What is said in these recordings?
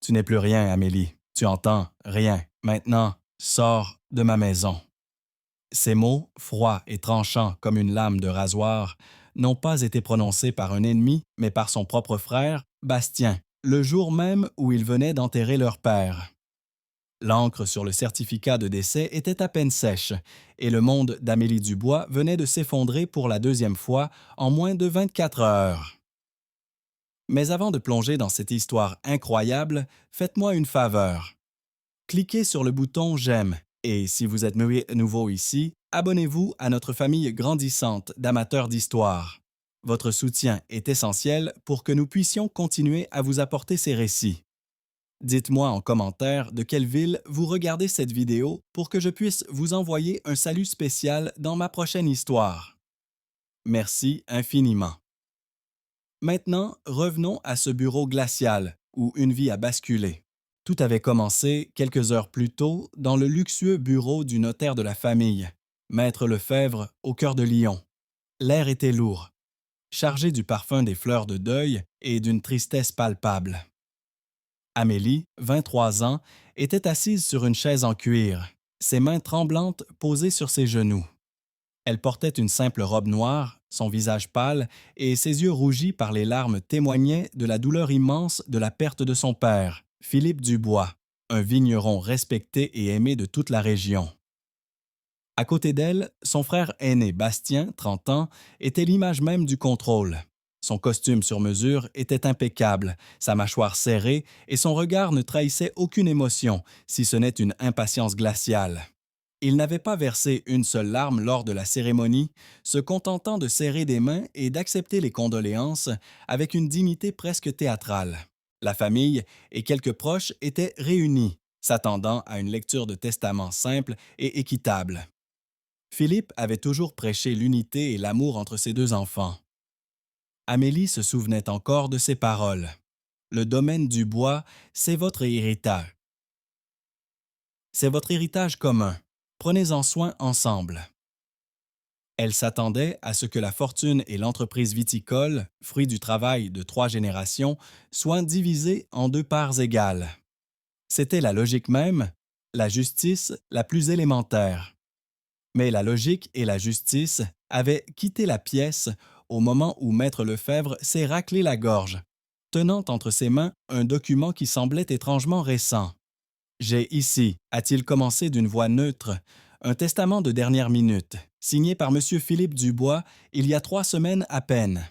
Tu n'es plus rien, Amélie. Tu entends rien. Maintenant, sors de ma maison. Ces mots, froids et tranchants comme une lame de rasoir, n'ont pas été prononcés par un ennemi, mais par son propre frère, Bastien, le jour même où ils venaient d'enterrer leur père. L'encre sur le certificat de décès était à peine sèche, et le monde d'Amélie Dubois venait de s'effondrer pour la deuxième fois en moins de 24 heures. Mais avant de plonger dans cette histoire incroyable, faites-moi une faveur. Cliquez sur le bouton J'aime et si vous êtes nouveau ici, abonnez-vous à notre famille grandissante d'amateurs d'histoire. Votre soutien est essentiel pour que nous puissions continuer à vous apporter ces récits. Dites-moi en commentaire de quelle ville vous regardez cette vidéo pour que je puisse vous envoyer un salut spécial dans ma prochaine histoire. Merci infiniment. Maintenant, revenons à ce bureau glacial où une vie a basculé. Tout avait commencé quelques heures plus tôt dans le luxueux bureau du notaire de la famille, Maître Lefebvre, au cœur de Lyon. L'air était lourd, chargé du parfum des fleurs de deuil et d'une tristesse palpable. Amélie, 23 ans, était assise sur une chaise en cuir, ses mains tremblantes posées sur ses genoux. Elle portait une simple robe noire, son visage pâle et ses yeux rougis par les larmes témoignaient de la douleur immense de la perte de son père, Philippe Dubois, un vigneron respecté et aimé de toute la région. À côté d'elle, son frère aîné Bastien, 30 ans, était l'image même du contrôle. Son costume sur mesure était impeccable, sa mâchoire serrée et son regard ne trahissait aucune émotion, si ce n'est une impatience glaciale. Il n'avait pas versé une seule larme lors de la cérémonie, se contentant de serrer des mains et d'accepter les condoléances avec une dignité presque théâtrale. La famille et quelques proches étaient réunis, s'attendant à une lecture de testament simple et équitable. Philippe avait toujours prêché l'unité et l'amour entre ses deux enfants. Amélie se souvenait encore de ces paroles. Le domaine du bois, c'est votre héritage. C'est votre héritage commun. Prenez-en soin ensemble. Elle s'attendait à ce que la fortune et l'entreprise viticole, fruit du travail de 3 générations, soient divisées en 2 parts égales. C'était la logique même, la justice la plus élémentaire. Mais la logique et la justice avaient quitté la pièce au moment où Maître Lefebvre s'est raclé la gorge, tenant entre ses mains un document qui semblait étrangement récent. J'ai ici, a-t-il commencé d'une voix neutre, un testament de dernière minute, signé par M. Philippe Dubois il y a 3 semaines à peine.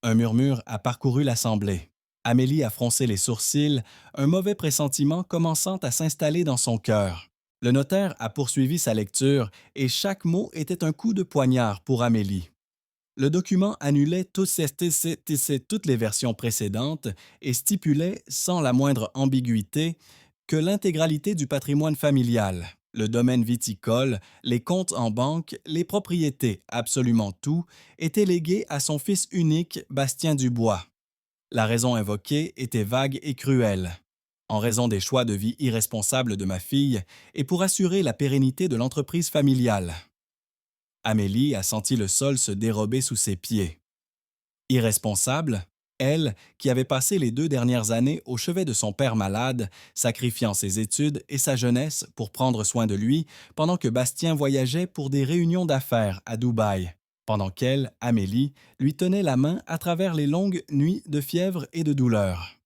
Un murmure a parcouru l'assemblée. Amélie a froncé les sourcils, un mauvais pressentiment commençant à s'installer dans son cœur. Le notaire a poursuivi sa lecture et chaque mot était un coup de poignard pour Amélie. Le document annulait toutes les versions précédentes et stipulait, sans la moindre ambiguïté, que l'intégralité du patrimoine familial, le domaine viticole, les comptes en banque, les propriétés, absolument tout, était légué à son fils unique, Bastien Dubois. La raison invoquée était vague et cruelle. En raison des choix de vie irresponsables de ma fille et pour assurer la pérennité de l'entreprise familiale. Amélie a senti le sol se dérober sous ses pieds. Irresponsable, elle, qui avait passé les 2 dernières années au chevet de son père malade, sacrifiant ses études et sa jeunesse pour prendre soin de lui, pendant que Bastien voyageait pour des réunions d'affaires à Dubaï, pendant qu'elle, Amélie, lui tenait la main à travers les longues nuits de fièvre et de douleur.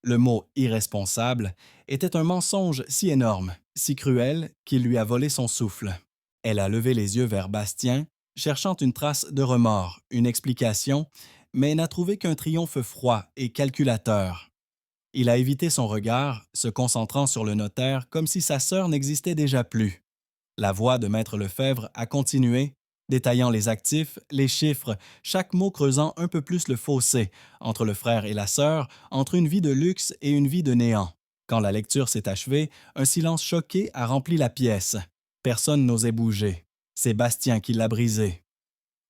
Le mot irresponsable était un mensonge si énorme, si cruel, qu'il lui a volé son souffle. Elle a levé les yeux vers Bastien, cherchant une trace de remords, une explication, mais n'a trouvé qu'un triomphe froid et calculateur. Il a évité son regard, se concentrant sur le notaire comme si sa sœur n'existait déjà plus. La voix de Maître Lefebvre a continué, détaillant les actifs, les chiffres, chaque mot creusant un peu plus le fossé entre le frère et la sœur, entre une vie de luxe et une vie de néant. Quand la lecture s'est achevée, un silence choqué a rempli la pièce. Personne n'osait bouger. C'est Bastien qui l'a brisé.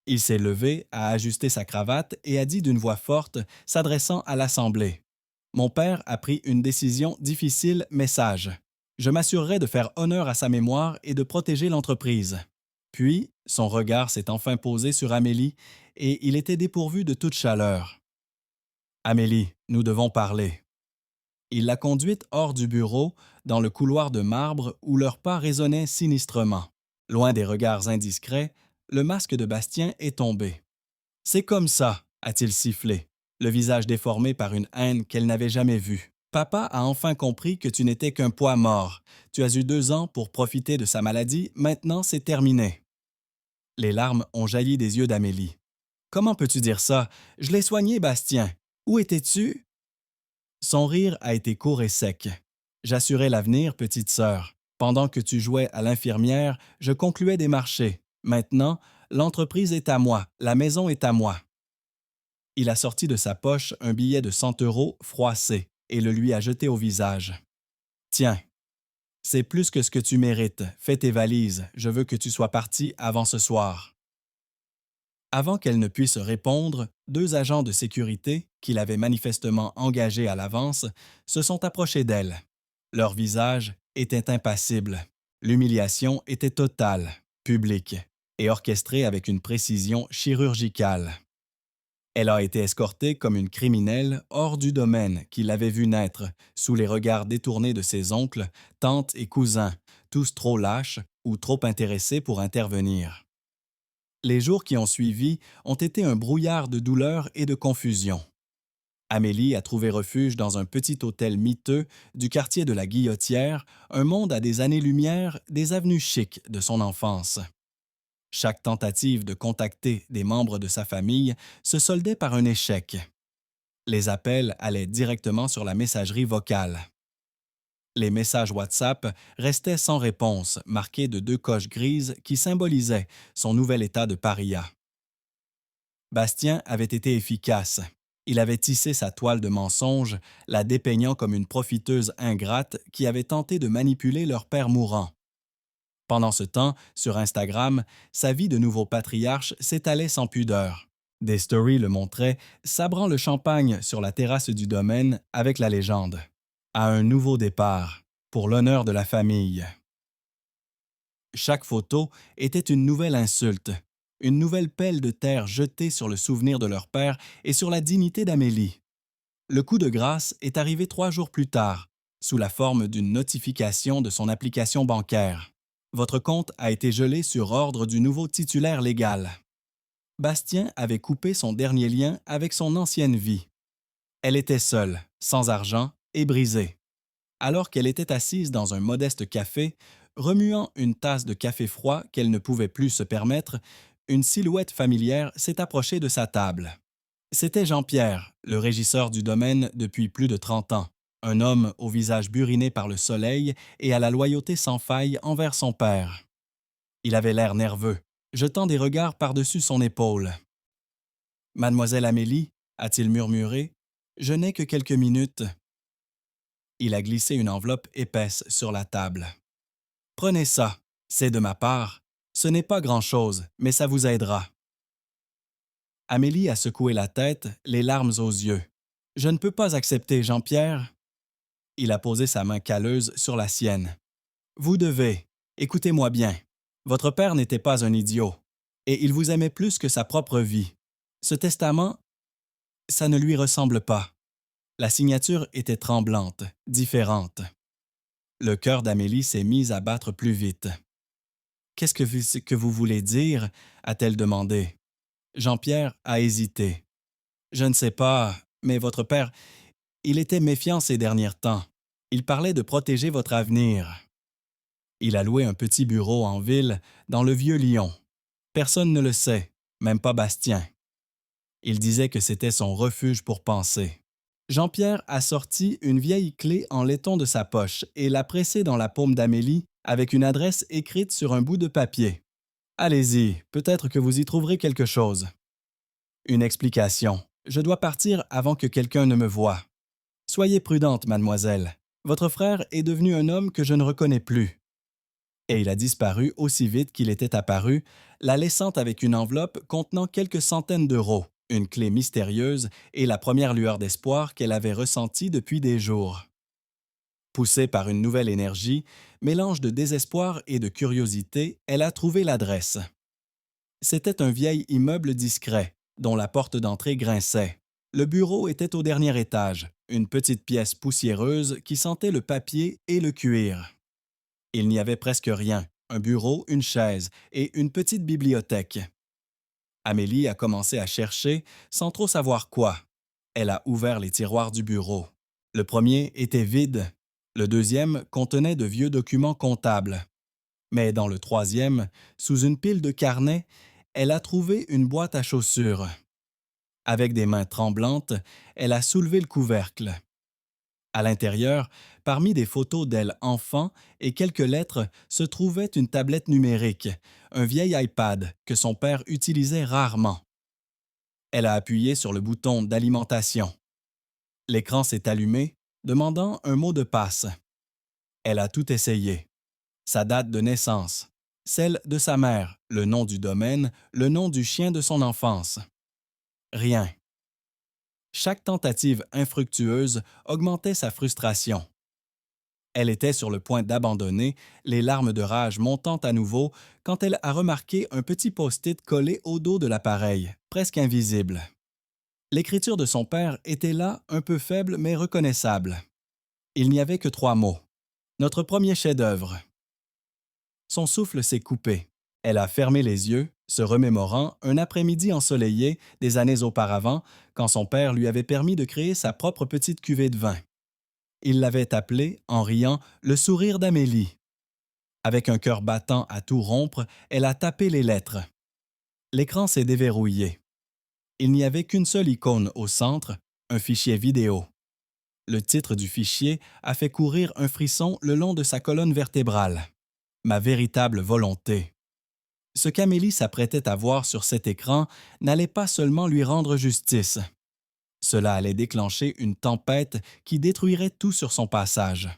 Il s'est levé, a ajusté sa cravate et a dit d'une voix forte, s'adressant à l'Assemblée. Mon père a pris une décision difficile mais sage. Je m'assurerai de faire honneur à sa mémoire et de protéger l'entreprise. Puis, son regard s'est enfin posé sur Amélie et il était dépourvu de toute chaleur. Amélie, nous devons parler. Il l'a conduite hors du bureau, dans le couloir de marbre où leurs pas résonnaient sinistrement. Loin des regards indiscrets, le masque de Bastien est tombé. C'est comme ça, a-t-il sifflé, le visage déformé par une haine qu'elle n'avait jamais vue. Papa a enfin compris que tu n'étais qu'un poids mort. Tu as eu 2 ans pour profiter de sa maladie, maintenant c'est terminé. Les larmes ont jailli des yeux d'Amélie. Comment peux-tu dire ça? Je l'ai soigné, Bastien. Où étais-tu? Son rire a été court et sec. J'assurais l'avenir, petite sœur. Pendant que tu jouais à l'infirmière, je concluais des marchés. Maintenant, l'entreprise est à moi, la maison est à moi. Il a sorti de sa poche un billet de 100 € froissé et le lui a jeté au visage. Tiens, c'est plus que ce que tu mérites. Fais tes valises. Je veux que tu sois parti avant ce soir. Avant qu'elle ne puisse répondre, 2 agents de sécurité, qu'il avait manifestement engagés à l'avance, se sont approchés d'elle. Leur visage était impassible. L'humiliation était totale, publique et orchestrée avec une précision chirurgicale. Elle a été escortée comme une criminelle hors du domaine qui l'avait vue naître, sous les regards détournés de ses oncles, tantes et cousins, tous trop lâches ou trop intéressés pour intervenir. Les jours qui ont suivi ont été un brouillard de douleur et de confusion. Amélie a trouvé refuge dans un petit hôtel miteux du quartier de la Guillotière, un monde à des années-lumière des avenues chics de son enfance. Chaque tentative de contacter des membres de sa famille se soldait par un échec. Les appels allaient directement sur la messagerie vocale. Les messages WhatsApp restaient sans réponse, marqués de 2 coches grises qui symbolisaient son nouvel état de paria. Bastien avait été efficace. Il avait tissé sa toile de mensonges, la dépeignant comme une profiteuse ingrate qui avait tenté de manipuler leur père mourant. Pendant ce temps, sur Instagram, sa vie de nouveau patriarche s'étalait sans pudeur. Des stories le montraient, sabrant le champagne sur la terrasse du domaine avec la légende. À un nouveau départ, pour l'honneur de la famille. Chaque photo était une nouvelle insulte, une nouvelle pelle de terre jetée sur le souvenir de leur père et sur la dignité d'Amélie. Le coup de grâce est arrivé 3 jours plus tard, sous la forme d'une notification de son application bancaire. Votre compte a été gelé sur ordre du nouveau titulaire légal. Bastien avait coupé son dernier lien avec son ancienne vie. Elle était seule, sans argent et brisée. Alors qu'elle était assise dans un modeste café, remuant une tasse de café froid qu'elle ne pouvait plus se permettre, une silhouette familière s'est approchée de sa table. C'était Jean-Pierre, le régisseur du domaine depuis plus de 30 ans, un homme au visage buriné par le soleil et à la loyauté sans faille envers son père. Il avait l'air nerveux, jetant des regards par-dessus son épaule. « Mademoiselle Amélie, a-t-il murmuré, je n'ai que quelques minutes. » Il a glissé une enveloppe épaisse sur la table. « Prenez ça, c'est de ma part. Ce n'est pas grand-chose, mais ça vous aidera. » Amélie a secoué la tête, les larmes aux yeux. « Je ne peux pas accepter, Jean-Pierre. » Il a posé sa main calleuse sur la sienne. « Vous devez. Écoutez-moi bien. Votre père n'était pas un idiot, et il vous aimait plus que sa propre vie. Ce testament, ça ne lui ressemble pas. » La signature était tremblante, différente. Le cœur d'Amélie s'est mis à battre plus vite. « Qu'est-ce que vous voulez dire? » a-t-elle demandé. Jean-Pierre a hésité. « Je ne sais pas, mais votre père, il était méfiant ces derniers temps. Il parlait de protéger votre avenir. » Il a loué un petit bureau en ville, dans le vieux Lyon. Personne ne le sait, même pas Bastien. Il disait que c'était son refuge pour penser. Jean-Pierre a sorti une vieille clé en laiton de sa poche et l'a pressée dans la paume d'Amélie avec une adresse écrite sur un bout de papier. « Allez-y, peut-être que vous y trouverez quelque chose. » Une explication. Je dois partir avant que quelqu'un ne me voie. Soyez prudente, mademoiselle. Votre frère est devenu un homme que je ne reconnais plus. Et il a disparu aussi vite qu'il était apparu, la laissant avec une enveloppe contenant quelques centaines d'euros, une clé mystérieuse et la première lueur d'espoir qu'elle avait ressentie depuis des jours. Poussée par une nouvelle énergie, mélange de désespoir et de curiosité, elle a trouvé l'adresse. C'était un vieil immeuble discret, dont la porte d'entrée grinçait. Le bureau était au dernier étage, une petite pièce poussiéreuse qui sentait le papier et le cuir. Il n'y avait presque rien, un bureau, une chaise et une petite bibliothèque. Amélie a commencé à chercher sans trop savoir quoi. Elle a ouvert les tiroirs du bureau. Le premier était vide. Le deuxième contenait de vieux documents comptables. Mais dans le troisième, sous une pile de carnets, elle a trouvé une boîte à chaussures. Avec des mains tremblantes, elle a soulevé le couvercle. À l'intérieur, parmi des photos d'elle enfant et quelques lettres, se trouvait une tablette numérique, un vieil iPad que son père utilisait rarement. Elle a appuyé sur le bouton d'alimentation. L'écran s'est allumé, demandant un mot de passe. Elle a tout essayé. Sa date de naissance, celle de sa mère, le nom du domaine, le nom du chien de son enfance. Rien. Chaque tentative infructueuse augmentait sa frustration. Elle était sur le point d'abandonner, les larmes de rage montant à nouveau, quand elle a remarqué un petit post-it collé au dos de l'appareil, presque invisible. L'écriture de son père était là, un peu faible mais reconnaissable. Il n'y avait que 3 mots. Notre premier chef-d'œuvre. Son souffle s'est coupé. Elle a fermé les yeux, se remémorant un après-midi ensoleillé des années auparavant, quand son père lui avait permis de créer sa propre petite cuvée de vin. Il l'avait appelé, en riant, le sourire d'Amélie. Avec un cœur battant à tout rompre, elle a tapé les lettres. L'écran s'est déverrouillé. Il n'y avait qu'une seule icône au centre, un fichier vidéo. Le titre du fichier a fait courir un frisson le long de sa colonne vertébrale. Ma véritable volonté. Ce qu'Amélie s'apprêtait à voir sur cet écran n'allait pas seulement lui rendre justice. Cela allait déclencher une tempête qui détruirait tout sur son passage.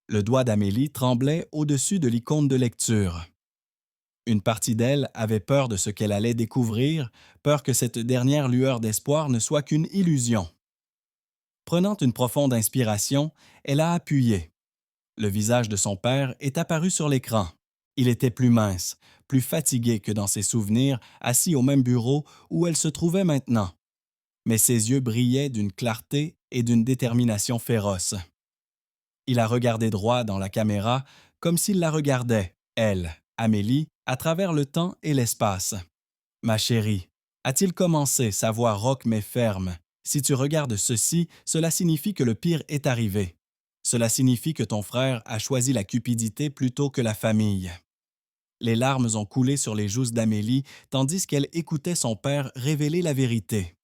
Le doigt d'Amélie tremblait au-dessus de l'icône de lecture. Une partie d'elle avait peur de ce qu'elle allait découvrir, peur que cette dernière lueur d'espoir ne soit qu'une illusion. Prenant une profonde inspiration, elle a appuyé. Le visage de son père est apparu sur l'écran. Il était plus mince, plus fatigué que dans ses souvenirs, assis au même bureau où elle se trouvait maintenant. Mais ses yeux brillaient d'une clarté et d'une détermination féroce. Il a regardé droit dans la caméra, comme s'il la regardait, elle, Amélie, à travers le temps et l'espace. « Ma chérie, a-t-il commencé, sa voix rauque mais ferme. Si tu regardes ceci, cela signifie que le pire est arrivé. Cela signifie que ton frère a choisi la cupidité plutôt que la famille. » Les larmes ont coulé sur les joues d'Amélie tandis qu'elle écoutait son père révéler la vérité.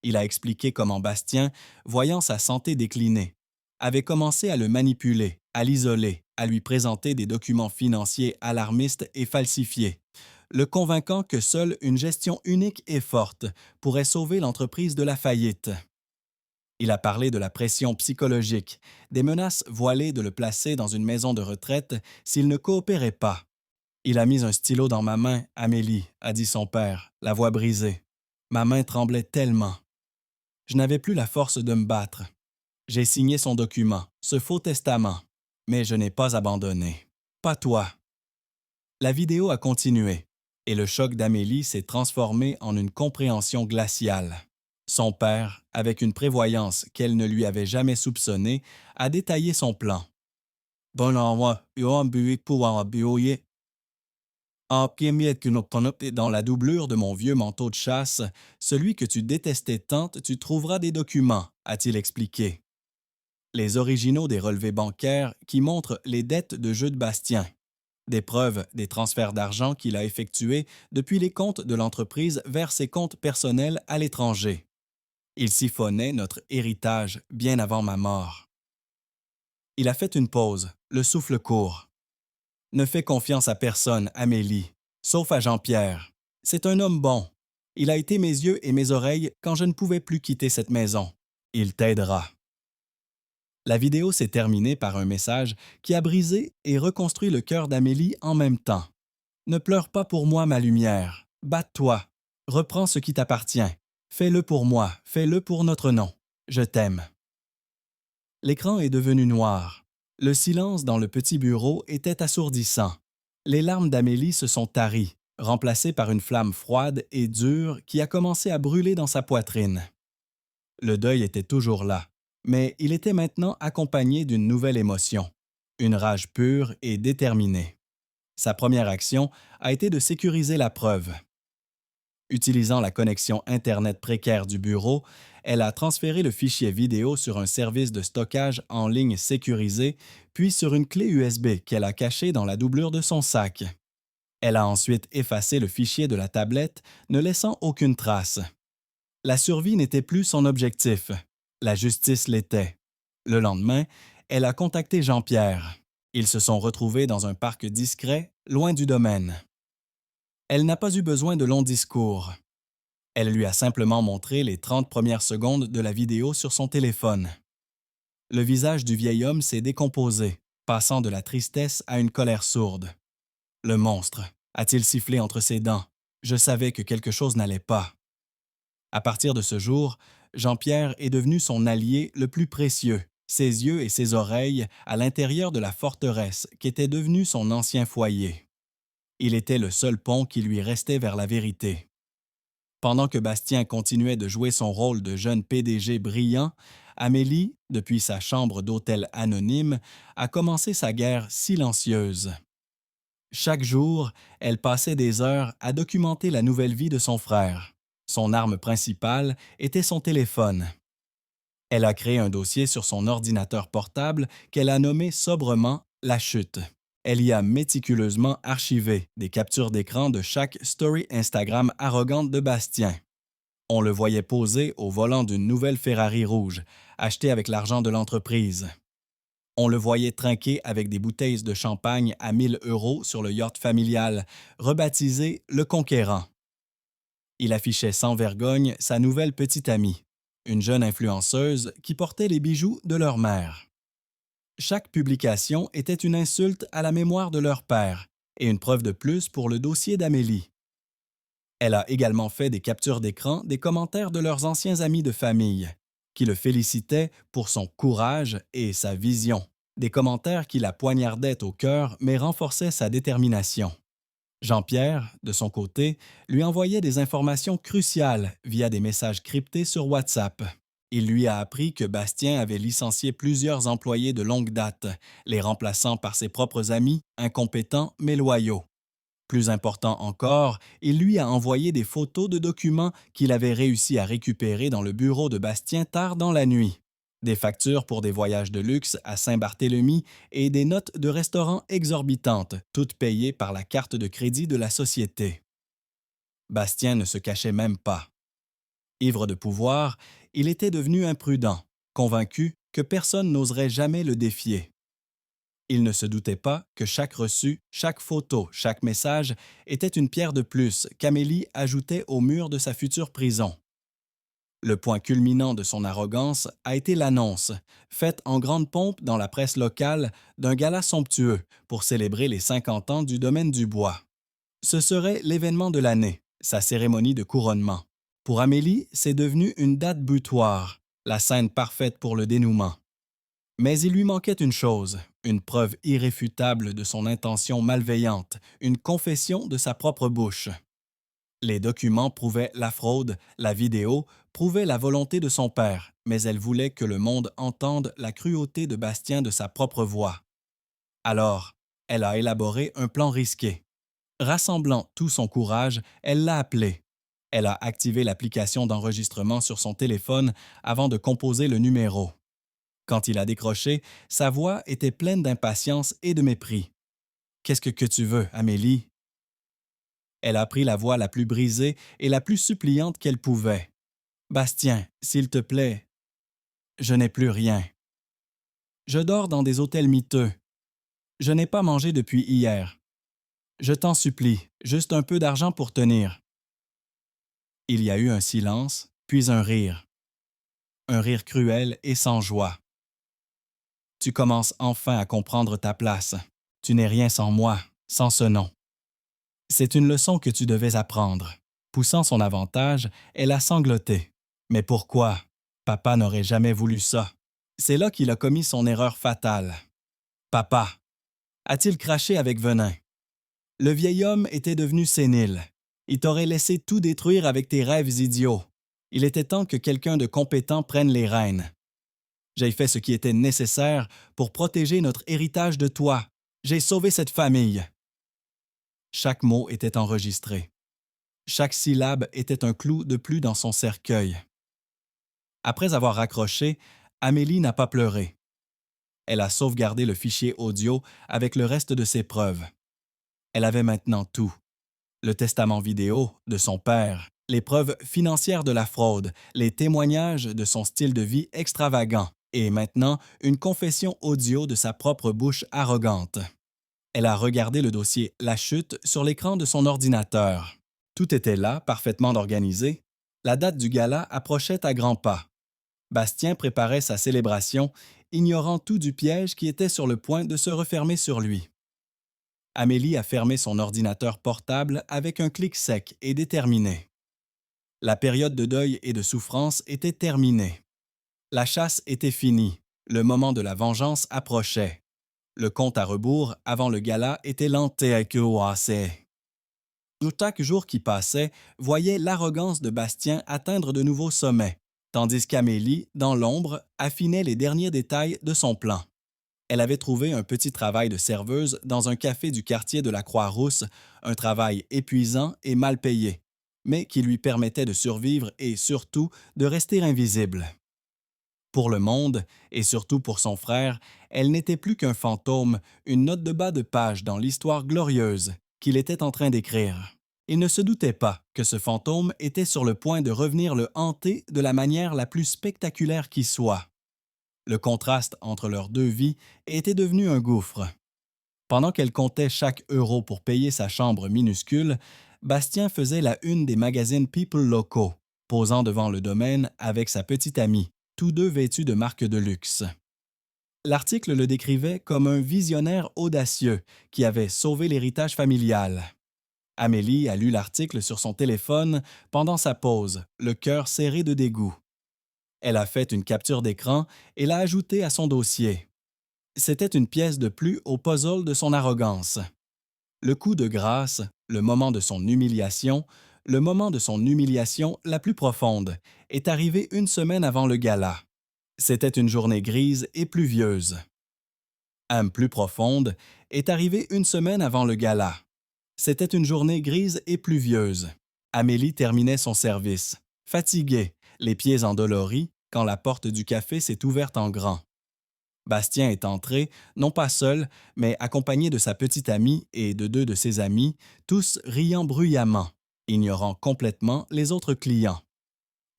Il a expliqué comment Bastien, voyant sa santé décliner, avait commencé à le manipuler, à l'isoler, à lui présenter des documents financiers alarmistes et falsifiés, le convainquant que seule une gestion unique et forte pourrait sauver l'entreprise de la faillite. Il a parlé de la pression psychologique, des menaces voilées de le placer dans une maison de retraite s'il ne coopérait pas. Il a mis un stylo dans ma main, Amélie, a dit son père, la voix brisée. Ma main tremblait tellement. Je n'avais plus la force de me battre. J'ai signé son document, ce faux testament, mais je n'ai pas abandonné. Pas toi. La vidéo a continué, et le choc d'Amélie s'est transformé en une compréhension glaciale. Son père, avec une prévoyance qu'elle ne lui avait jamais soupçonnée, a détaillé son plan. Dans la doublure de mon vieux manteau de chasse, celui que tu détestais tant, tu trouveras des documents, a-t-il expliqué. Les originaux des relevés bancaires qui montrent les dettes de jeu de Bastien. Des preuves des transferts d'argent qu'il a effectués depuis les comptes de l'entreprise vers ses comptes personnels à l'étranger. Il siphonnait notre héritage bien avant ma mort. Il a fait une pause, le souffle court. Ne fais confiance à personne, Amélie, sauf à Jean-Pierre. C'est un homme bon. Il a été mes yeux et mes oreilles quand je ne pouvais plus quitter cette maison. Il t'aidera. La vidéo s'est terminée par un message qui a brisé et reconstruit le cœur d'Amélie en même temps. Ne pleure pas pour moi, ma lumière. Batte-toi. Reprends ce qui t'appartient. Fais-le pour moi, fais-le pour notre nom. Je t'aime. L'écran est devenu noir. Le silence dans le petit bureau était assourdissant. Les larmes d'Amélie se sont taries, remplacées par une flamme froide et dure qui a commencé à brûler dans sa poitrine. Le deuil était toujours là, mais il était maintenant accompagné d'une nouvelle émotion, une rage pure et déterminée. Sa première action a été de sécuriser la preuve. Utilisant la connexion Internet précaire du bureau, elle a transféré le fichier vidéo sur un service de stockage en ligne sécurisé, puis sur une clé USB qu'elle a cachée dans la doublure de son sac. Elle a ensuite effacé le fichier de la tablette, ne laissant aucune trace. La survie n'était plus son objectif. La justice l'était. Le lendemain, elle a contacté Jean-Pierre. Ils se sont retrouvés dans un parc discret, loin du domaine. Elle n'a pas eu besoin de longs discours. Elle lui a simplement montré les 30 premières secondes de la vidéo sur son téléphone. Le visage du vieil homme s'est décomposé, passant de la tristesse à une colère sourde. Le monstre, a-t-il sifflé entre ses dents. Je savais que quelque chose n'allait pas. À partir de ce jour, Jean-Pierre est devenu son allié le plus précieux, ses yeux et ses oreilles à l'intérieur de la forteresse qu'était devenue son ancien foyer. Il était le seul pont qui lui restait vers la vérité. Pendant que Bastien continuait de jouer son rôle de jeune PDG brillant, Amélie, depuis sa chambre d'hôtel anonyme, a commencé sa guerre silencieuse. Chaque jour, elle passait des heures à documenter la nouvelle vie de son frère. Son arme principale était son téléphone. Elle a créé un dossier sur son ordinateur portable qu'elle a nommé sobrement La Chute. Elle y a méticuleusement archivé des captures d'écran de chaque story Instagram arrogante de Bastien. On le voyait poser au volant d'une nouvelle Ferrari rouge, achetée avec l'argent de l'entreprise. On le voyait trinquer avec des bouteilles de champagne à 1 000 € sur le yacht familial, rebaptisé Le Conquérant. Il affichait sans vergogne sa nouvelle petite amie, une jeune influenceuse qui portait les bijoux de leur mère. Chaque publication était une insulte à la mémoire de leur père et une preuve de plus pour le dossier d'Amélie. Elle a également fait des captures d'écran des commentaires de leurs anciens amis de famille, qui le félicitaient pour son courage et sa vision, des commentaires qui la poignardaient au cœur mais renforçaient sa détermination. Jean-Pierre, de son côté, lui envoyait des informations cruciales via des messages cryptés sur WhatsApp. Il lui a appris que Bastien avait licencié plusieurs employés de longue date, les remplaçant par ses propres amis, incompétents mais loyaux. Plus important encore, il lui a envoyé des photos de documents qu'il avait réussi à récupérer dans le bureau de Bastien tard dans la nuit. Des factures pour des voyages de luxe à Saint-Barthélemy et des notes de restaurants exorbitantes, toutes payées par la carte de crédit de la société. Bastien ne se cachait même pas. Ivre de pouvoir, il était devenu imprudent, convaincu que personne n'oserait jamais le défier. Il ne se doutait pas que chaque reçu, chaque photo, chaque message était une pierre de plus qu'Amélie ajoutait au mur de sa future prison. Le point culminant de son arrogance a été l'annonce, faite en grande pompe dans la presse locale, d'un gala somptueux pour célébrer les 50 ans du domaine du bois. Ce serait l'événement de l'année, sa cérémonie de couronnement. Pour Amélie, c'est devenu une date butoir, la scène parfaite pour le dénouement. Mais il lui manquait une chose, une preuve irréfutable de son intention malveillante, une confession de sa propre bouche. Les documents prouvaient la fraude, la vidéo prouvait la volonté de son père, mais elle voulait que le monde entende la cruauté de Bastien de sa propre voix. Alors, elle a élaboré un plan risqué. Rassemblant tout son courage, elle l'a appelé. Elle a activé l'application d'enregistrement sur son téléphone avant de composer le numéro. Quand il a décroché, sa voix était pleine d'impatience et de mépris. « Qu'est-ce que tu veux, Amélie? » Elle a pris la voix la plus brisée et la plus suppliante qu'elle pouvait. « Bastien, s'il te plaît, je n'ai plus rien. Je dors dans des hôtels miteux. Je n'ai pas mangé depuis hier. Je t'en supplie, juste un peu d'argent pour tenir. » Il y a eu un silence, puis un rire cruel et sans joie. « Tu commences enfin à comprendre ta place. Tu n'es rien sans moi, sans ce nom. C'est une leçon que tu devais apprendre. » Poussant son avantage, elle a sangloté. « Mais pourquoi? Papa n'aurait jamais voulu ça. » C'est là qu'il a commis son erreur fatale. « Papa! » A-t-il craché avec venin. Le vieil homme était devenu sénile. Il t'aurait laissé tout détruire avec tes rêves idiots. Il était temps que quelqu'un de compétent prenne les rênes. J'ai fait ce qui était nécessaire pour protéger notre héritage de toi. J'ai sauvé cette famille. Chaque mot était enregistré. Chaque syllabe était un clou de plus dans son cercueil. Après avoir raccroché, Amélie n'a pas pleuré. Elle a sauvegardé le fichier audio avec le reste de ses preuves. Elle avait maintenant tout. Le testament vidéo de son père, les preuves financières de la fraude, les témoignages de son style de vie extravagant et maintenant une confession audio de sa propre bouche arrogante. Elle a regardé le dossier La Chute sur l'écran de son ordinateur. Tout était là, parfaitement organisé. La date du gala approchait à grands pas. Bastien préparait sa célébration, ignorant tout du piège qui était sur le point de se refermer sur lui. Amélie a fermé son ordinateur portable avec un clic sec et déterminé. La période de deuil et de souffrance était terminée. La chasse était finie. Le moment de la vengeance approchait. Le compte à rebours avant le gala était l'antéacuoacé. Chaque jour qui passait voyait l'arrogance de Bastien atteindre de nouveaux sommets, tandis qu'Amélie, dans l'ombre, affinait les derniers détails de son plan. Elle avait trouvé un petit travail de serveuse dans un café du quartier de la Croix-Rousse, un travail épuisant et mal payé, mais qui lui permettait de survivre et surtout de rester invisible. Pour le monde, et surtout pour son frère, elle n'était plus qu'un fantôme, une note de bas de page dans l'histoire glorieuse qu'il était en train d'écrire. Il ne se doutait pas que ce fantôme était sur le point de revenir le hanter de la manière la plus spectaculaire qui soit. Le contraste entre leurs deux vies était devenu un gouffre. Pendant qu'elle comptait chaque euro pour payer sa chambre minuscule, Bastien faisait la une des magazines People locaux, posant devant le domaine avec sa petite amie, tous deux vêtus de marques de luxe. L'article le décrivait comme un visionnaire audacieux qui avait sauvé l'héritage familial. Amélie a lu l'article sur son téléphone pendant sa pause, le cœur serré de dégoût. Elle a fait une capture d'écran et l'a ajoutée à son dossier. C'était une pièce de plus au puzzle de son arrogance. Le coup de grâce, le moment de son humiliation, le moment de son humiliation la plus profonde, est arrivé une semaine avant le gala. C'était une journée grise et pluvieuse. Âme plus profonde est arrivée une semaine avant le gala. C'était une journée grise et pluvieuse. Amélie terminait son service, fatiguée, les pieds endoloris, quand la porte du café s'est ouverte en grand. Bastien est entré, non pas seul, mais accompagné de sa petite amie et de deux de ses amis, tous riant bruyamment, ignorant complètement les autres clients.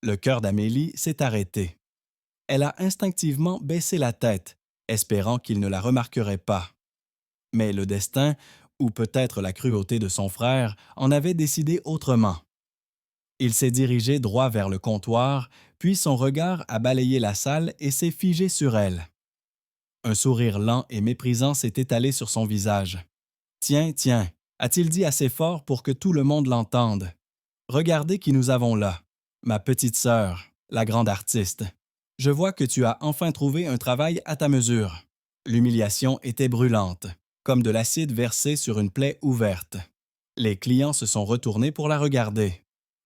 Le cœur d'Amélie s'est arrêté. Elle a instinctivement baissé la tête, espérant qu'il ne la remarquerait pas. Mais le destin, ou peut-être la cruauté de son frère, en avait décidé autrement. Il s'est dirigé droit vers le comptoir, puis son regard a balayé la salle et s'est figé sur elle. Un sourire lent et méprisant s'est étalé sur son visage. « Tiens, tiens, a-t-il dit assez fort pour que tout le monde l'entende? Regardez qui nous avons là. Ma petite sœur, la grande artiste. Je vois que tu as enfin trouvé un travail à ta mesure. » L'humiliation était brûlante, comme de l'acide versé sur une plaie ouverte. Les clients se sont retournés pour la regarder.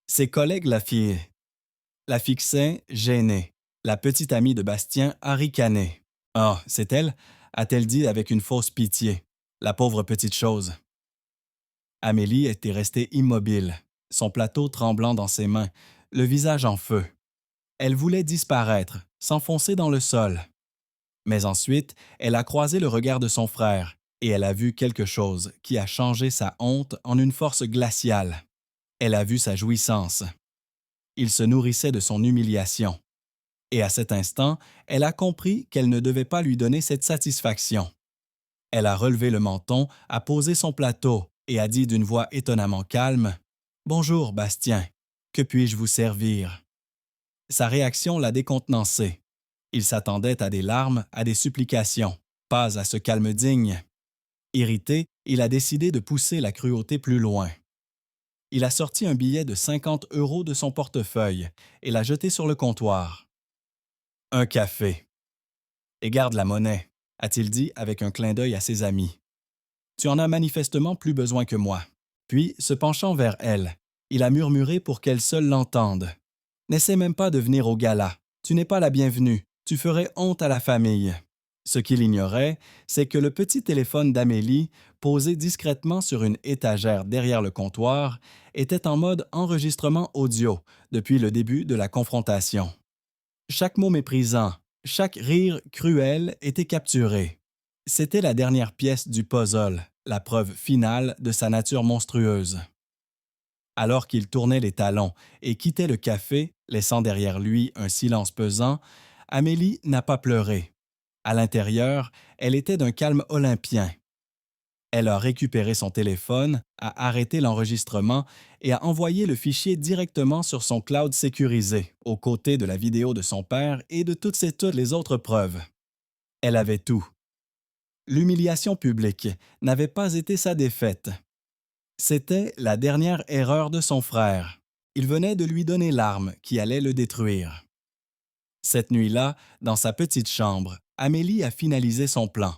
Ses collègues la fixaient, gênée. La petite amie de Bastien a ricané. « Ah, c'est elle » a-t-elle dit avec une fausse pitié. La pauvre petite chose. Amélie était restée immobile, son plateau tremblant dans ses mains, le visage en feu. Elle voulait disparaître, s'enfoncer dans le sol. Mais ensuite, elle a croisé le regard de son frère et elle a vu quelque chose qui a changé sa honte en une force glaciale. Elle a vu sa jouissance. Il se nourrissait de son humiliation. Et à cet instant, elle a compris qu'elle ne devait pas lui donner cette satisfaction. Elle a relevé le menton, a posé son plateau et a dit d'une voix étonnamment calme « Bonjour, Bastien, que puis-je vous servir ?» Sa réaction l'a décontenancé. Il s'attendait à des larmes, à des supplications, pas à ce calme digne. Irrité, il a décidé de pousser la cruauté plus loin. Il a sorti un billet de 50 € de son portefeuille et l'a jeté sur le comptoir. « Un café. Et garde la monnaie, » a-t-il dit avec un clin d'œil à ses amis. « Tu en as manifestement plus besoin que moi. » Puis, se penchant vers elle, il a murmuré pour qu'elle seule l'entende. N'essaie même pas de venir au gala. Tu n'es pas la bienvenue. Tu ferais honte à la famille. Ce qu'il ignorait, c'est que le petit téléphone d'Amélie, posé discrètement sur une étagère derrière le comptoir, était en mode enregistrement audio depuis le début de la confrontation. Chaque mot méprisant, chaque rire cruel était capturé. C'était la dernière pièce du puzzle, la preuve finale de sa nature monstrueuse. Alors qu'il tournait les talons et quittait le café, laissant derrière lui un silence pesant, Amélie n'a pas pleuré. À l'intérieur, elle était d'un calme olympien. Elle a récupéré son téléphone, a arrêté l'enregistrement et a envoyé le fichier directement sur son cloud sécurisé, aux côtés de la vidéo de son père et de toutes les autres preuves. Elle avait tout. L'humiliation publique n'avait pas été sa défaite. C'était la dernière erreur de son frère. Il venait de lui donner l'arme qui allait le détruire. Cette nuit-là, dans sa petite chambre, Amélie a finalisé son plan.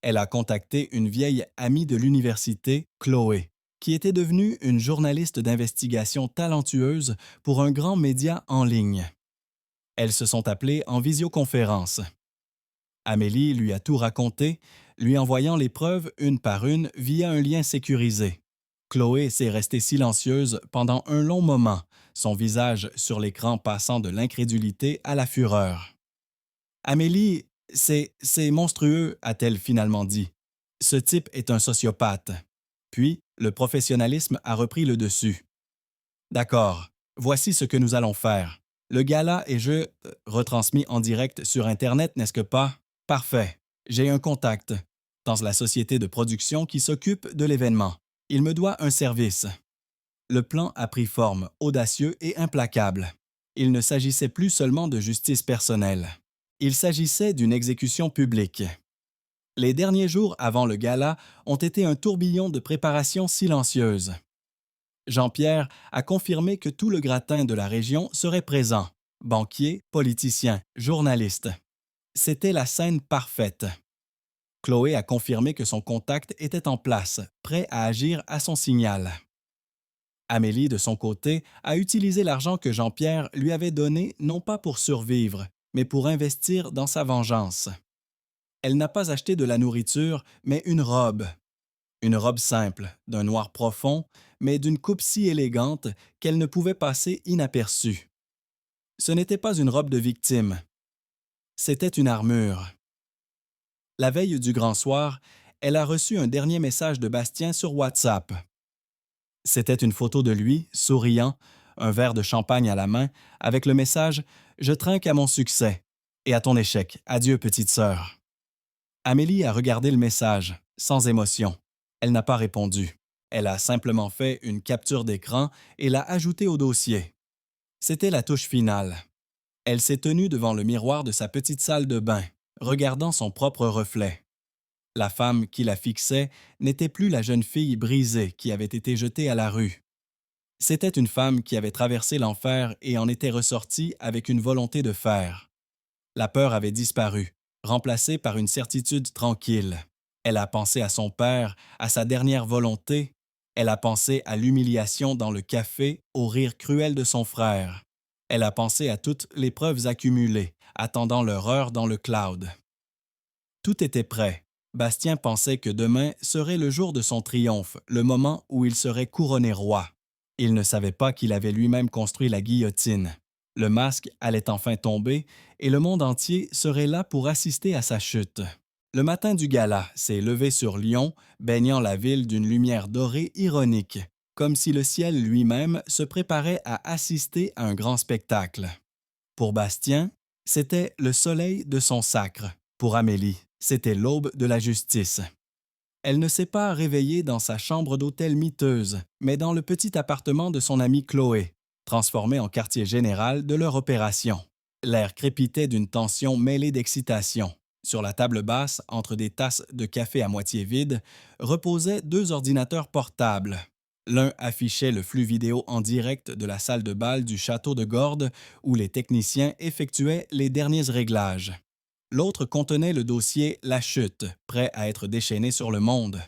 Elle a contacté une vieille amie de l'université, Chloé, qui était devenue une journaliste d'investigation talentueuse pour un grand média en ligne. Elles se sont appelées en visioconférence. Amélie lui a tout raconté, lui envoyant les preuves une par une via un lien sécurisé. Chloé s'est restée silencieuse pendant un long moment, son visage sur l'écran passant de l'incrédulité à la fureur. Amélie, c'est monstrueux, a-t-elle finalement dit. Ce type est un sociopathe. Puis, le professionnalisme a repris le dessus. D'accord, voici ce que nous allons faire. Le gala et jeu retransmis en direct sur Internet, n'est-ce que pas? Parfait. J'ai un contact dans la société de production qui s'occupe de l'événement. Il me doit un service. Le plan a pris forme, audacieux et implacable. Il ne s'agissait plus seulement de justice personnelle. Il s'agissait d'une exécution publique. Les derniers jours avant le gala ont été un tourbillon de préparation silencieuse. Jean-Pierre a confirmé que tout le gratin de la région serait présent. Banquiers, politiciens, journalistes. C'était la scène parfaite. Chloé a confirmé que son contact était en place, prêt à agir à son signal. Amélie, de son côté, a utilisé l'argent que Jean-Pierre lui avait donné non pas pour survivre, mais pour investir dans sa vengeance. Elle n'a pas acheté de la nourriture, mais une robe. Une robe simple, d'un noir profond, mais d'une coupe si élégante qu'elle ne pouvait passer inaperçue. Ce n'était pas une robe de victime. C'était une armure. La veille du grand soir, elle a reçu un dernier message de Bastien sur WhatsApp. C'était une photo de lui, souriant, un verre de champagne à la main, avec le message « Je trinque à mon succès et à ton échec. Adieu, petite sœur. » Amélie a regardé le message, sans émotion. Elle n'a pas répondu. Elle a simplement fait une capture d'écran et l'a ajouté au dossier. C'était la touche finale. Elle s'est tenue devant le miroir de sa petite salle de bain, regardant son propre reflet. La femme qui la fixait n'était plus la jeune fille brisée qui avait été jetée à la rue. C'était une femme qui avait traversé l'enfer et en était ressortie avec une volonté de faire. La peur avait disparu, remplacée par une certitude tranquille. Elle a pensé à son père, à sa dernière volonté. Elle a pensé à l'humiliation dans le café, au rire cruel de son frère. Elle a pensé à toutes les preuves accumulées, attendant leur heure dans le cloud. Tout était prêt. Bastien pensait que demain serait le jour de son triomphe, le moment où il serait couronné roi. Il ne savait pas qu'il avait lui-même construit la guillotine. Le masque allait enfin tomber et le monde entier serait là pour assister à sa chute. Le matin du gala s'est levé sur Lyon, baignant la ville d'une lumière dorée ironique, comme si le ciel lui-même se préparait à assister à un grand spectacle. Pour Bastien, c'était le soleil de son sacre. Pour Amélie, c'était l'aube de la justice. Elle ne s'est pas réveillée dans sa chambre d'hôtel miteuse, mais dans le petit appartement de son amie Chloé, transformé en quartier général de leur opération. L'air crépitait d'une tension mêlée d'excitation. Sur la table basse, entre des tasses de café à moitié vides, reposaient 2 ordinateurs portables. L'un affichait le flux vidéo en direct de la salle de bal du château de Gordes où les techniciens effectuaient les derniers réglages. L'autre contenait le dossier La Chute, prêt à être déchaîné sur le monde.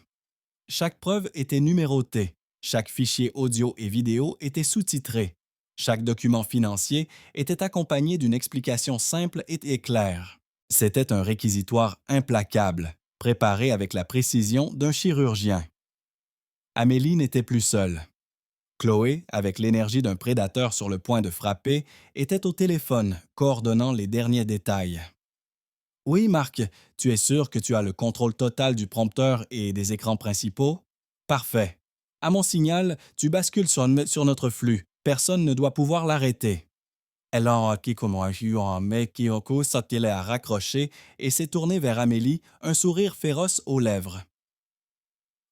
Chaque preuve était numérotée, chaque fichier audio et vidéo était sous-titré. Chaque document financier était accompagné d'une explication simple et claire. C'était un réquisitoire implacable, préparé avec la précision d'un chirurgien. Amélie n'était plus seule. Chloé, avec l'énergie d'un prédateur sur le point de frapper, était au téléphone, coordonnant les derniers détails. Oui, Marc, tu es sûr que tu as le contrôle total du prompteur et des écrans principaux? Parfait. À mon signal, tu bascules sur notre flux. Personne ne doit pouvoir l'arrêter. Elle a hockey comme un mec qui s'attelait à raccrocher et s'est tourné vers Amélie, un sourire féroce aux lèvres.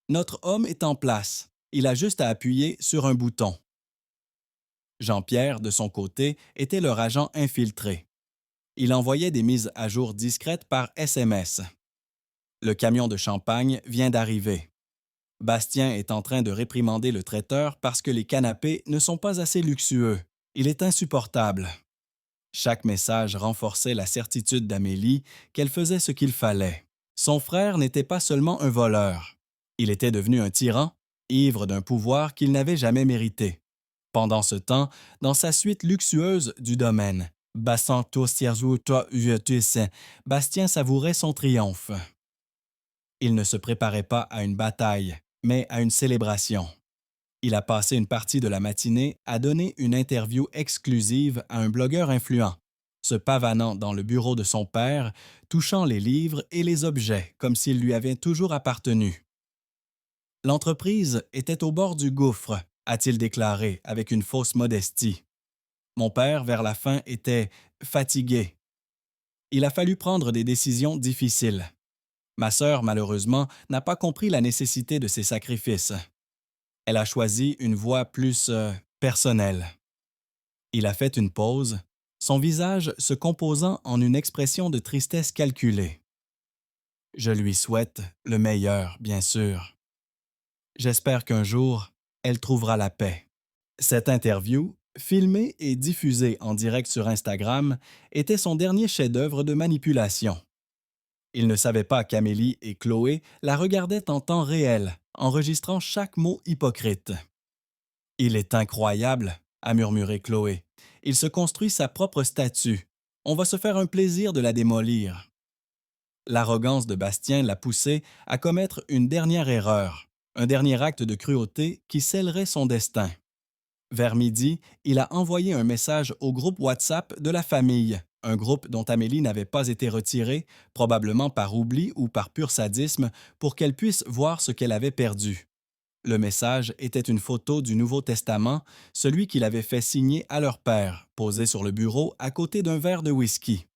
Notre homme est en place. Il a juste à appuyer sur un bouton. Jean-Pierre, de son côté, était leur agent infiltré. Il envoyait des mises à jour discrètes par SMS. Le camion de champagne vient d'arriver. Bastien est en train de réprimander le traiteur parce que les canapés ne sont pas assez luxueux. Il est insupportable. Chaque message renforçait la certitude d'Amélie qu'elle faisait ce qu'il fallait. Son frère n'était pas seulement un voleur. Il était devenu un tyran, ivre d'un pouvoir qu'il n'avait jamais mérité. Pendant ce temps, dans sa suite luxueuse du domaine, Bastien savourait son triomphe. Il ne se préparait pas à une bataille, mais à une célébration. Il a passé une partie de la matinée à donner une interview exclusive à un blogueur influent, se pavanant dans le bureau de son père, touchant les livres et les objets comme s'ils lui avaient toujours appartenu. L'entreprise était au bord du gouffre, a-t-il déclaré avec une fausse modestie. Mon père, vers la fin, était fatigué. Il a fallu prendre des décisions difficiles. Ma sœur, malheureusement, n'a pas compris la nécessité de ces sacrifices. Elle a choisi une voie plus personnelle. Il a fait une pause, son visage se composant en une expression de tristesse calculée. Je lui souhaite le meilleur, bien sûr. J'espère qu'un jour, elle trouvera la paix. Cette interview, filmée et diffusée en direct sur Instagram, était son dernier chef-d'œuvre de manipulation. Il ne savait pas qu'Amélie et Chloé la regardaient en temps réel, enregistrant chaque mot hypocrite. « Il est incroyable », a murmuré Chloé. « Il se construit sa propre statue. On va se faire un plaisir de la démolir. » L'arrogance de Bastien l'a poussé à commettre une dernière erreur, un dernier acte de cruauté qui scellerait son destin. Vers midi, il a envoyé un message au groupe WhatsApp de la famille, un groupe dont Amélie n'avait pas été retirée, probablement par oubli ou par pur sadisme, pour qu'elle puisse voir ce qu'elle avait perdu. Le message était une photo du Nouveau Testament, celui qu'il avait fait signer à leur père, posé sur le bureau à côté d'un verre de whisky.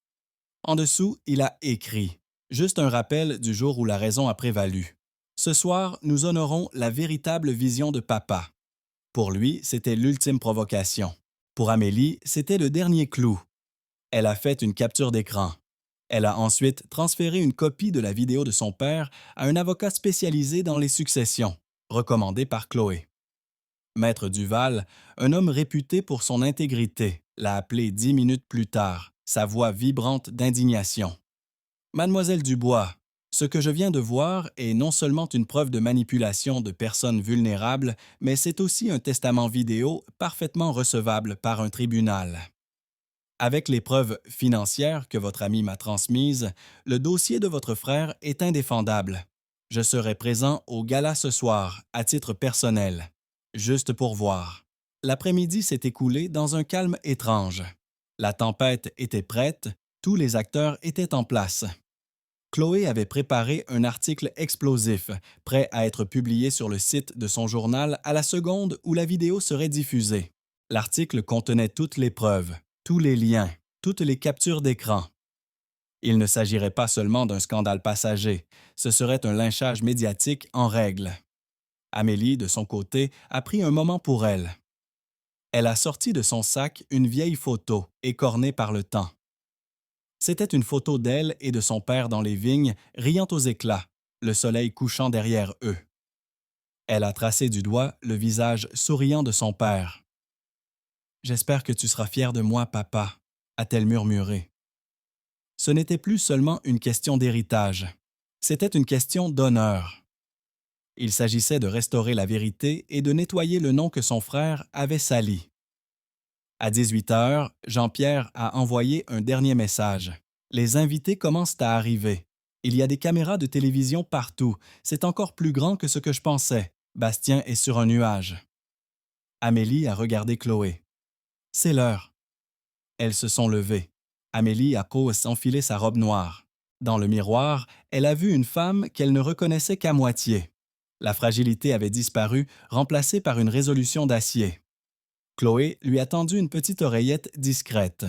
En dessous, il a écrit, juste un rappel du jour où la raison a prévalu. Ce soir, nous honorons la véritable vision de papa. Pour lui, c'était l'ultime provocation. Pour Amélie, c'était le dernier clou. Elle a fait une capture d'écran. Elle a ensuite transféré une copie de la vidéo de son père à un avocat spécialisé dans les successions, recommandé par Chloé. Maître Duval, un homme réputé pour son intégrité, l'a appelé 10 minutes plus tard, sa voix vibrante d'indignation. « Mademoiselle Dubois, ce que je viens de voir est non seulement une preuve de manipulation de personnes vulnérables, mais c'est aussi un testament vidéo parfaitement recevable par un tribunal. Avec les preuves financières que votre ami m'a transmises, le dossier de votre frère est indéfendable. Je serai présent au gala ce soir, à titre personnel, juste pour voir. » L'après-midi s'est écoulé dans un calme étrange. La tempête était prête, tous les acteurs étaient en place. Chloé avait préparé un article explosif, prêt à être publié sur le site de son journal à la seconde où la vidéo serait diffusée. L'article contenait toutes les preuves, tous les liens, toutes les captures d'écran. Il ne s'agirait pas seulement d'un scandale passager, ce serait un lynchage médiatique en règle. Amélie, de son côté, a pris un moment pour elle. Elle a sorti de son sac une vieille photo, écornée par le temps. C'était une photo d'elle et de son père dans les vignes, riant aux éclats, le soleil couchant derrière eux. Elle a tracé du doigt le visage souriant de son père. « J'espère que tu seras fier de moi, papa », a-t-elle murmuré. Ce n'était plus seulement une question d'héritage, c'était une question d'honneur. Il s'agissait de restaurer la vérité et de nettoyer le nom que son frère avait sali. À 18 heures, Jean-Pierre a envoyé un dernier message. Les invités commencent à arriver. Il y a des caméras de télévision partout. C'est encore plus grand que ce que je pensais. Bastien est sur un nuage. Amélie a regardé Chloé. C'est l'heure. Elles se sont levées. Amélie a s'enfiler sa robe noire. Dans le miroir, elle a vu une femme qu'elle ne reconnaissait qu'à moitié. La fragilité avait disparu, remplacée par une résolution d'acier. Chloé lui a tendu une petite oreillette discrète.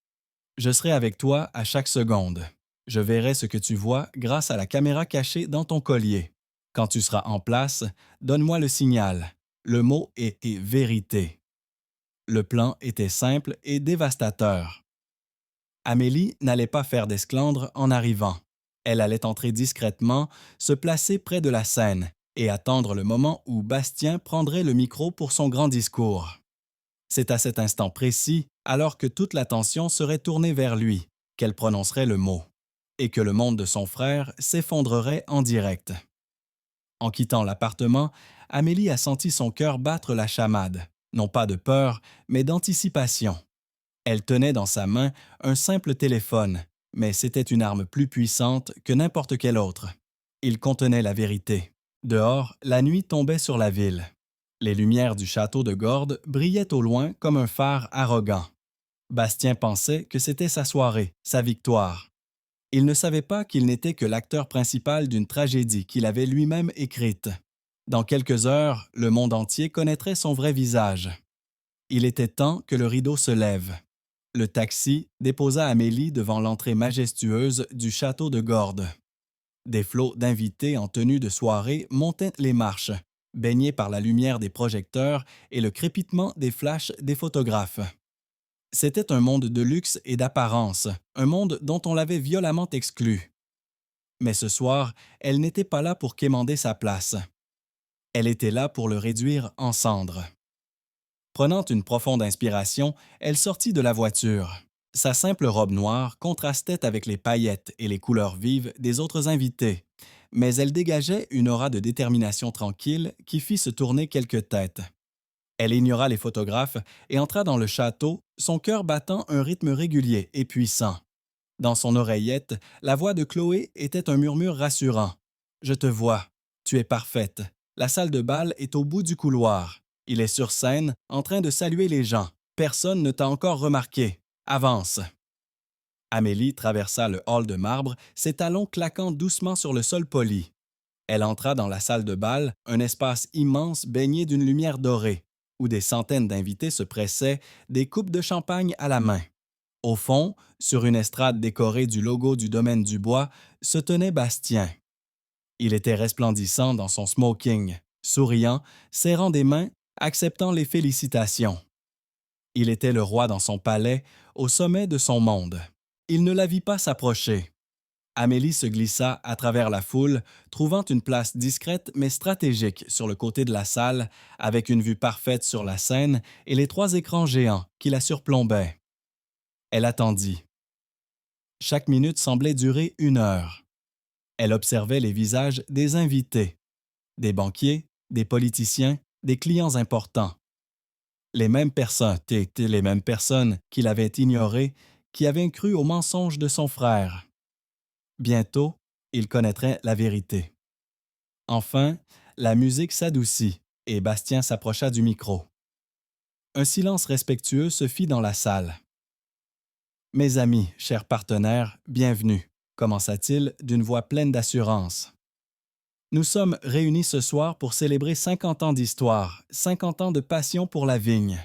« Je serai avec toi à chaque seconde. Je verrai ce que tu vois grâce à la caméra cachée dans ton collier. Quand tu seras en place, donne-moi le signal. Le mot est vérité. » Le plan était simple et dévastateur. Amélie n'allait pas faire d'esclandre en arrivant. Elle allait entrer discrètement, se placer près de la scène et attendre le moment où Bastien prendrait le micro pour son grand discours. C'est à cet instant précis, alors que toute l'attention serait tournée vers lui, qu'elle prononcerait le mot, et que le monde de son frère s'effondrerait en direct. En quittant l'appartement, Amélie a senti son cœur battre la chamade, non pas de peur, mais d'anticipation. Elle tenait dans sa main un simple téléphone, mais c'était une arme plus puissante que n'importe quelle autre. Il contenait la vérité. Dehors, la nuit tombait sur la ville. Les lumières du château de Gordes brillaient au loin comme un phare arrogant. Bastien pensait que c'était sa soirée, sa victoire. Il ne savait pas qu'il n'était que l'acteur principal d'une tragédie qu'il avait lui-même écrite. Dans quelques heures, le monde entier connaîtrait son vrai visage. Il était temps que le rideau se lève. Le taxi déposa Amélie devant l'entrée majestueuse du château de Gordes. Des flots d'invités en tenue de soirée montaient les marches, baignés par la lumière des projecteurs et le crépitement des flashs des photographes. C'était un monde de luxe et d'apparence, un monde dont on l'avait violemment exclu. Mais ce soir, elle n'était pas là pour quémander sa place. Elle était là pour le réduire en cendres. Prenant une profonde inspiration, elle sortit de la voiture. Sa simple robe noire contrastait avec les paillettes et les couleurs vives des autres invités, mais elle dégageait une aura de détermination tranquille qui fit se tourner quelques têtes. Elle ignora les photographes et entra dans le château, son cœur battant un rythme régulier et puissant. Dans son oreillette, la voix de Chloé était un murmure rassurant. « Je te vois. Tu es parfaite. La salle de bal est au bout du couloir. Il est sur scène, en train de saluer les gens. Personne ne t'a encore remarqué. Avance. » Amélie traversa le hall de marbre, ses talons claquant doucement sur le sol poli. Elle entra dans la salle de bal, un espace immense baigné d'une lumière dorée, où des centaines d'invités se pressaient, des coupes de champagne à la main. Au fond, sur une estrade décorée du logo du domaine du Bois, se tenait Bastien. Il était resplendissant dans son smoking, souriant, serrant des mains, acceptant les félicitations. Il était le roi dans son palais, au sommet de son monde. Il ne la vit pas s'approcher. Amélie se glissa à travers la foule, trouvant une place discrète mais stratégique sur le côté de la salle, avec une vue parfaite sur la scène et les 3 écrans géants qui la surplombaient. Elle attendit. Chaque minute semblait durer 1 heure. Elle observait les visages des invités, des banquiers, des politiciens, des clients importants. Les mêmes personnes étaient les mêmes personnes qu'il avait ignorées, qui avaient cru au mensonge de son frère. Bientôt, il connaîtrait la vérité. Enfin, la musique s'adoucit et Bastien s'approcha du micro. Un silence respectueux se fit dans la salle. « Mes amis, chers partenaires, bienvenue », commença-t-il d'une voix pleine d'assurance. « Nous sommes réunis ce soir pour célébrer 50 ans d'histoire, 50 ans de passion pour la vigne.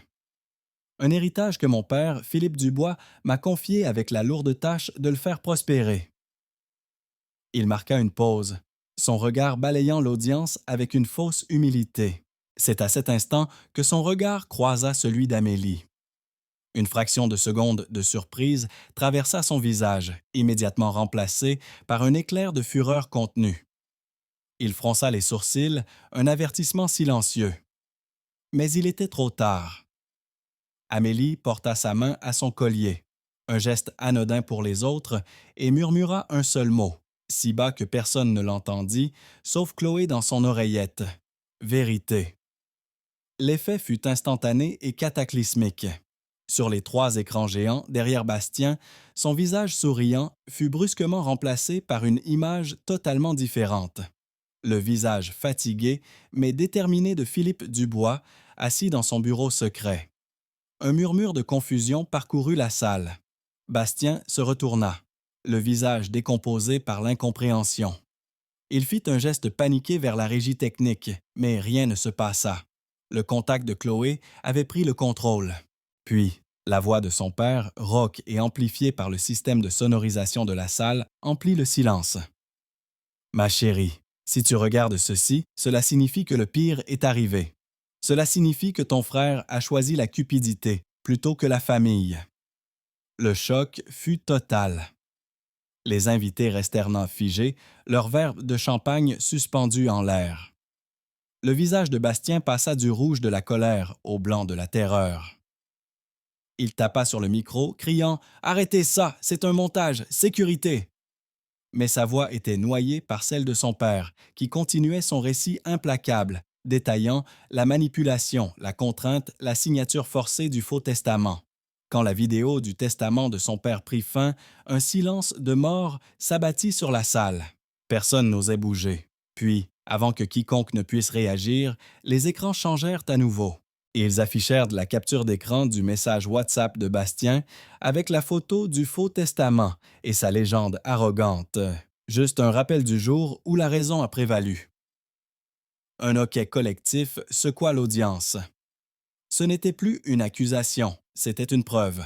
Un héritage que mon père, Philippe Dubois, m'a confié avec la lourde tâche de le faire prospérer. » Il marqua une pause, son regard balayant l'audience avec une fausse humilité. C'est à cet instant que son regard croisa celui d'Amélie. Une fraction de seconde de surprise traversa son visage, immédiatement remplacé par un éclair de fureur contenue. Il fronça les sourcils, un avertissement silencieux. Mais il était trop tard. Amélie porta sa main à son collier, un geste anodin pour les autres, et murmura un seul mot, si bas que personne ne l'entendit, sauf Chloé dans son oreillette. « Vérité. » L'effet fut instantané et cataclysmique. Sur les 3 écrans géants derrière Bastien, son visage souriant fut brusquement remplacé par une image totalement différente. Le visage fatigué mais déterminé de Philippe Dubois, assis dans son bureau secret. Un murmure de confusion parcourut la salle. Bastien se retourna, le visage décomposé par l'incompréhension. Il fit un geste paniqué vers la régie technique, mais rien ne se passa. Le contact de Chloé avait pris le contrôle. Puis, la voix de son père, rauque et amplifiée par le système de sonorisation de la salle, emplit le silence. « Ma chérie, si tu regardes ceci, cela signifie que le pire est arrivé. Cela signifie que ton frère a choisi la cupidité plutôt que la famille. » Le choc fut total. Les invités restèrent figés, leurs verres de champagne suspendus en l'air. Le visage de Bastien passa du rouge de la colère au blanc de la terreur. Il tapa sur le micro, criant « Arrêtez ça, c'est un montage, sécurité !» Mais sa voix était noyée par celle de son père, qui continuait son récit implacable, détaillant la manipulation, la contrainte, la signature forcée du faux testament. Quand la vidéo du testament de son père prit fin, un silence de mort s'abattit sur la salle. Personne n'osait bouger. Puis, avant que quiconque ne puisse réagir, les écrans changèrent à nouveau. Ils affichèrent la capture d'écran du message WhatsApp de Bastien avec la photo du faux testament et sa légende arrogante. Juste un rappel du jour où la raison a prévalu. Un hoquet collectif secoua l'audience. Ce n'était plus une accusation, c'était une preuve.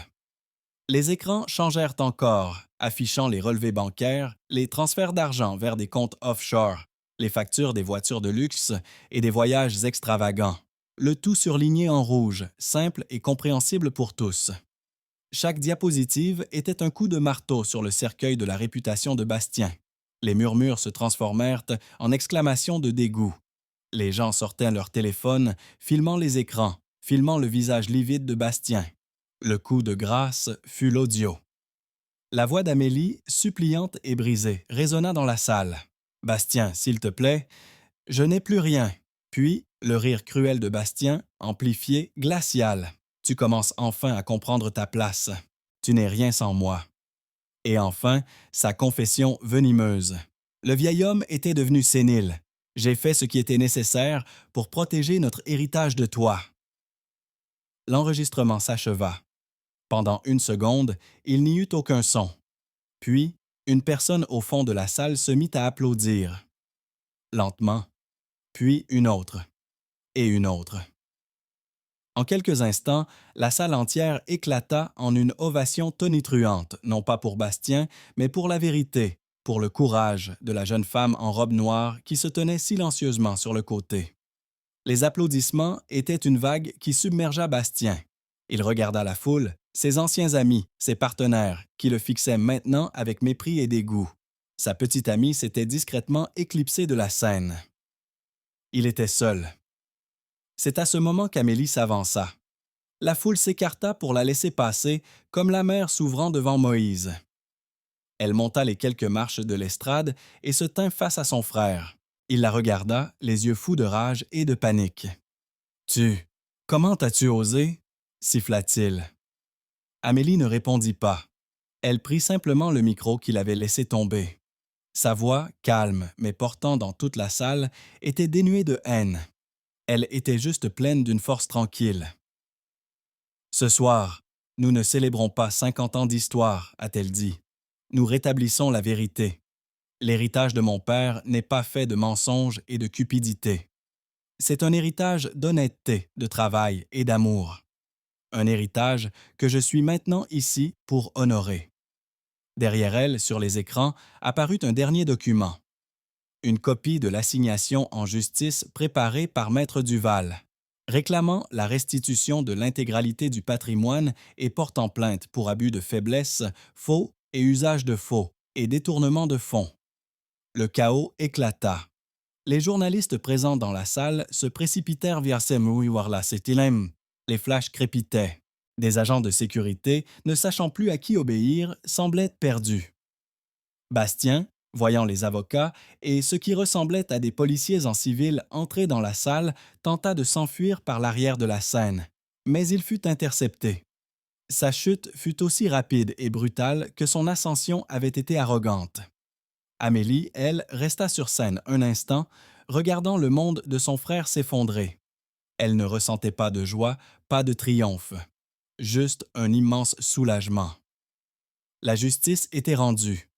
Les écrans changèrent encore, affichant les relevés bancaires, les transferts d'argent vers des comptes offshore, les factures des voitures de luxe et des voyages extravagants. Le tout surligné en rouge, simple et compréhensible pour tous. Chaque diapositive était un coup de marteau sur le cercueil de la réputation de Bastien. Les murmures se transformèrent en exclamations de dégoût. Les gens sortaient leur téléphone, filmant les écrans, filmant le visage livide de Bastien. Le coup de grâce fut l'audio. La voix d'Amélie, suppliante et brisée, résonna dans la salle. « Bastien, s'il te plaît, je n'ai plus rien. » Puis, le rire cruel de Bastien, amplifié, glacial. « Tu commences enfin à comprendre ta place. Tu n'es rien sans moi. » Et enfin, sa confession venimeuse. Le vieil homme était devenu sénile. J'ai fait ce qui était nécessaire pour protéger notre héritage de toi. L'enregistrement s'acheva. Pendant 1 seconde, il n'y eut aucun son. Puis, une personne au fond de la salle se mit à applaudir. Lentement, puis une autre, et une autre. En quelques instants, la salle entière éclata en une ovation tonitruante, non pas pour Bastien, mais pour la vérité, pour le courage de la jeune femme en robe noire qui se tenait silencieusement sur le côté. Les applaudissements étaient une vague qui submergea Bastien. Il regarda la foule, ses anciens amis, ses partenaires, qui le fixaient maintenant avec mépris et dégoût. Sa petite amie s'était discrètement éclipsée de la scène. Il était seul. C'est à ce moment qu'Amélie s'avança. La foule s'écarta pour la laisser passer, comme la mer s'ouvrant devant Moïse. Elle monta les quelques marches de l'estrade et se tint face à son frère. Il la regarda, les yeux fous de rage et de panique. « Comment as-tu osé ?» siffla-t-il. Amélie ne répondit pas. Elle prit simplement le micro qu'il avait laissé tomber. Sa voix, calme mais portant dans toute la salle, était dénuée de haine. Elle était juste pleine d'une force tranquille. « Ce soir, nous ne célébrons pas 50 ans d'histoire, a-t-elle dit. Nous rétablissons la vérité. L'héritage de mon père n'est pas fait de mensonges et de cupidité. C'est un héritage d'honnêteté, de travail et d'amour. Un héritage que je suis maintenant ici pour honorer. » Derrière elle, sur les écrans, apparut un dernier document. Une copie de l'assignation en justice préparée par Maître Duval, réclamant la restitution de l'intégralité du patrimoine et portant plainte pour abus de faiblesse, faux et usage de faux et détournement de fonds. Le chaos éclata. Les journalistes présents dans la salle se précipitèrent vers Setilem. Les flashs crépitaient. Des agents de sécurité, ne sachant plus à qui obéir, semblaient perdus. Bastien, voyant les avocats et ce qui ressemblait à des policiers en civil entrer dans la salle, tenta de s'enfuir par l'arrière de la scène, mais il fut intercepté. Sa chute fut aussi rapide et brutale que son ascension avait été arrogante. Amélie, elle, resta sur scène un instant, regardant le monde de son frère s'effondrer. Elle ne ressentait pas de joie, pas de triomphe, juste un immense soulagement. La justice était rendue.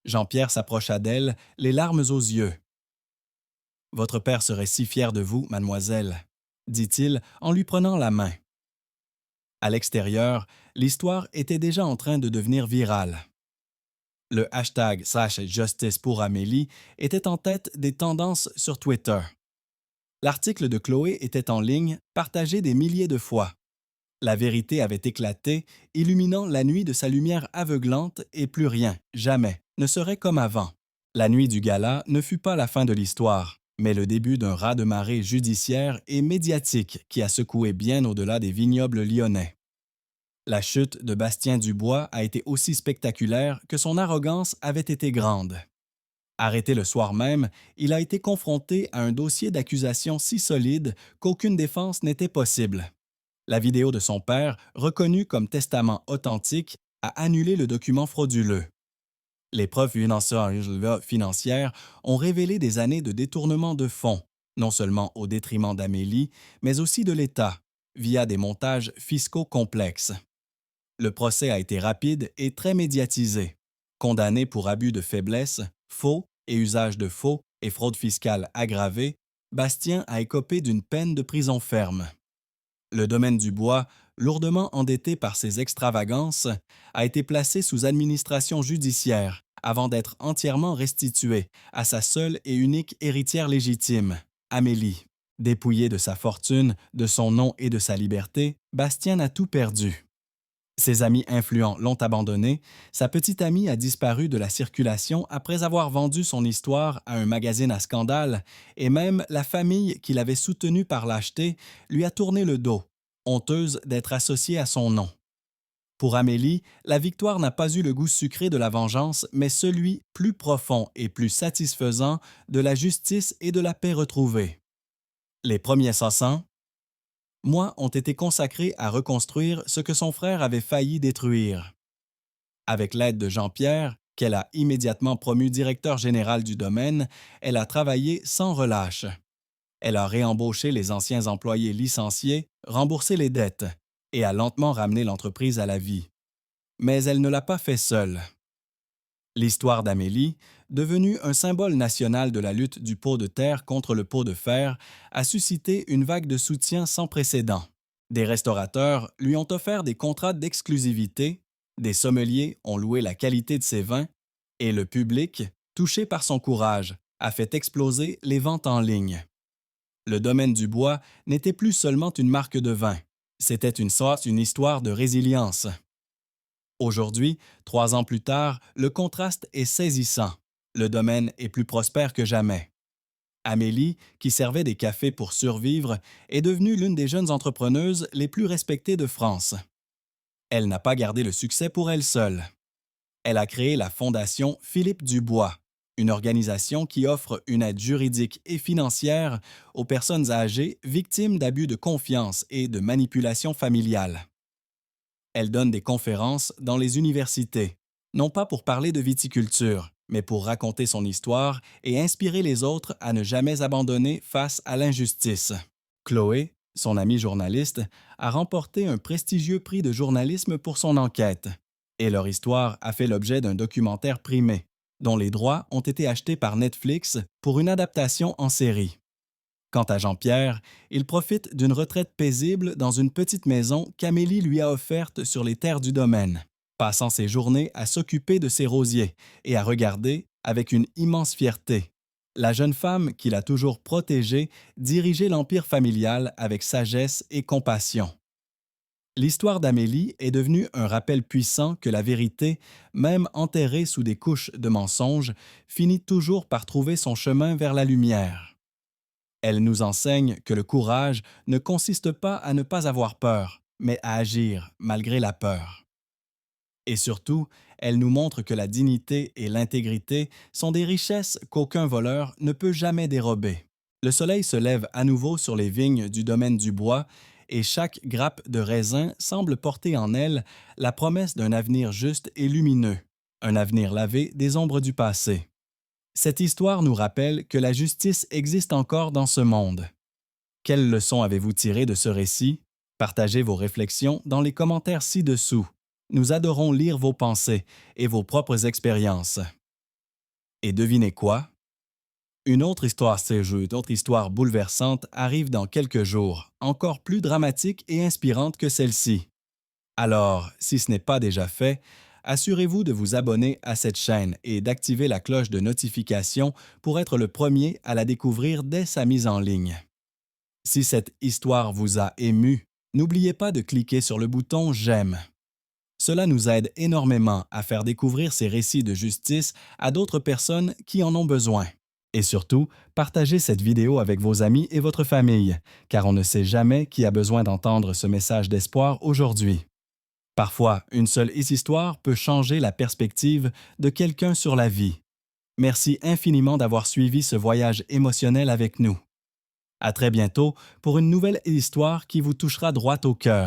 Jean-Pierre s'approcha d'elle, les larmes aux yeux. « Votre père serait si fier de vous, mademoiselle, » dit-il en lui prenant la main. À l'extérieur, l'histoire était déjà en train de devenir virale. Le hashtag /Justice pour Amélie était en tête des tendances sur Twitter. L'article de Chloé était en ligne, partagé des milliers de fois. La vérité avait éclaté, illuminant la nuit de sa lumière aveuglante et plus rien, jamais, ne serait comme avant. La nuit du gala ne fut pas la fin de l'histoire, mais le début d'un raz-de-marée judiciaire et médiatique qui a secoué bien au-delà des vignobles lyonnais. La chute de Bastien Dubois a été aussi spectaculaire que son arrogance avait été grande. Arrêté le soir même, il a été confronté à un dossier d'accusation si solide qu'aucune défense n'était possible. La vidéo de son père, reconnue comme testament authentique, a annulé le document frauduleux. Les preuves financières ont révélé des années de détournement de fonds, non seulement au détriment d'Amélie, mais aussi de l'État, via des montages fiscaux complexes. Le procès a été rapide et très médiatisé. Condamné pour abus de faiblesse, faux et usage de faux et fraude fiscale aggravée, Bastien a écopé d'une peine de prison ferme. Le domaine du bois, lourdement endetté par ses extravagances, a été placé sous administration judiciaire avant d'être entièrement restitué à sa seule et unique héritière légitime, Amélie. Dépouillé de sa fortune, de son nom et de sa liberté, Bastien a tout perdu. Ses amis influents l'ont abandonné, sa petite amie a disparu de la circulation après avoir vendu son histoire à un magazine à scandale, et même la famille qui l'avait soutenu par lâcheté lui a tourné le dos, honteuse d'être associée à son nom. Pour Amélie, la victoire n'a pas eu le goût sucré de la vengeance, mais celui plus profond et plus satisfaisant de la justice et de la paix retrouvée. Les premiers 500 mois ont été consacrés à reconstruire ce que son frère avait failli détruire. Avec l'aide de Jean-Pierre, qu'elle a immédiatement promu directeur général du domaine, elle a travaillé sans relâche. Elle a réembauché les anciens employés licenciés, remboursé les dettes et a lentement ramené l'entreprise à la vie. Mais elle ne l'a pas fait seule. L'histoire d'Amélie, devenue un symbole national de la lutte du pot de terre contre le pot de fer, a suscité une vague de soutien sans précédent. Des restaurateurs lui ont offert des contrats d'exclusivité, des sommeliers ont loué la qualité de ses vins, et le public, touché par son courage, a fait exploser les ventes en ligne. Le domaine du bois n'était plus seulement une marque de vin, c'était une histoire de résilience. Aujourd'hui, 3 ans plus tard, le contraste est saisissant. Le domaine est plus prospère que jamais. Amélie, qui servait des cafés pour survivre, est devenue l'une des jeunes entrepreneuses les plus respectées de France. Elle n'a pas gardé le succès pour elle seule. Elle a créé la Fondation Philippe Dubois, une organisation qui offre une aide juridique et financière aux personnes âgées victimes d'abus de confiance et de manipulation familiale. Elle donne des conférences dans les universités, non pas pour parler de viticulture, mais pour raconter son histoire et inspirer les autres à ne jamais abandonner face à l'injustice. Chloé, son amie journaliste, a remporté un prestigieux prix de journalisme pour son enquête, et leur histoire a fait l'objet d'un documentaire primé, dont les droits ont été achetés par Netflix pour une adaptation en série. Quant à Jean-Pierre, il profite d'une retraite paisible dans une petite maison qu'Amélie lui a offerte sur les terres du domaine, passant ses journées à s'occuper de ses rosiers et à regarder, avec une immense fierté, la jeune femme qu'il a toujours protégée diriger l'empire familial avec sagesse et compassion. L'histoire d'Amélie est devenue un rappel puissant que la vérité, même enterrée sous des couches de mensonges, finit toujours par trouver son chemin vers la lumière. Elle nous enseigne que le courage ne consiste pas à ne pas avoir peur, mais à agir malgré la peur. Et surtout, elle nous montre que la dignité et l'intégrité sont des richesses qu'aucun voleur ne peut jamais dérober. Le soleil se lève à nouveau sur les vignes du domaine du bois et chaque grappe de raisin semble porter en elle la promesse d'un avenir juste et lumineux, un avenir lavé des ombres du passé. Cette histoire nous rappelle que la justice existe encore dans ce monde. Quelles leçons avez-vous tirées de ce récit? Partagez vos réflexions dans les commentaires ci-dessous. Nous adorons lire vos pensées et vos propres expériences. Et devinez quoi? Une autre histoire une autre histoire bouleversante arrive dans quelques jours, encore plus dramatique et inspirante que celle-ci. Alors, si ce n'est pas déjà fait, assurez-vous de vous abonner à cette chaîne et d'activer la cloche de notification pour être le premier à la découvrir dès sa mise en ligne. Si cette histoire vous a ému, n'oubliez pas de cliquer sur le bouton « J'aime ». Cela nous aide énormément à faire découvrir ces récits de justice à d'autres personnes qui en ont besoin. Et surtout, partagez cette vidéo avec vos amis et votre famille, car on ne sait jamais qui a besoin d'entendre ce message d'espoir aujourd'hui. Parfois, une seule histoire peut changer la perspective de quelqu'un sur la vie. Merci infiniment d'avoir suivi ce voyage émotionnel avec nous. À très bientôt pour une nouvelle histoire qui vous touchera droit au cœur.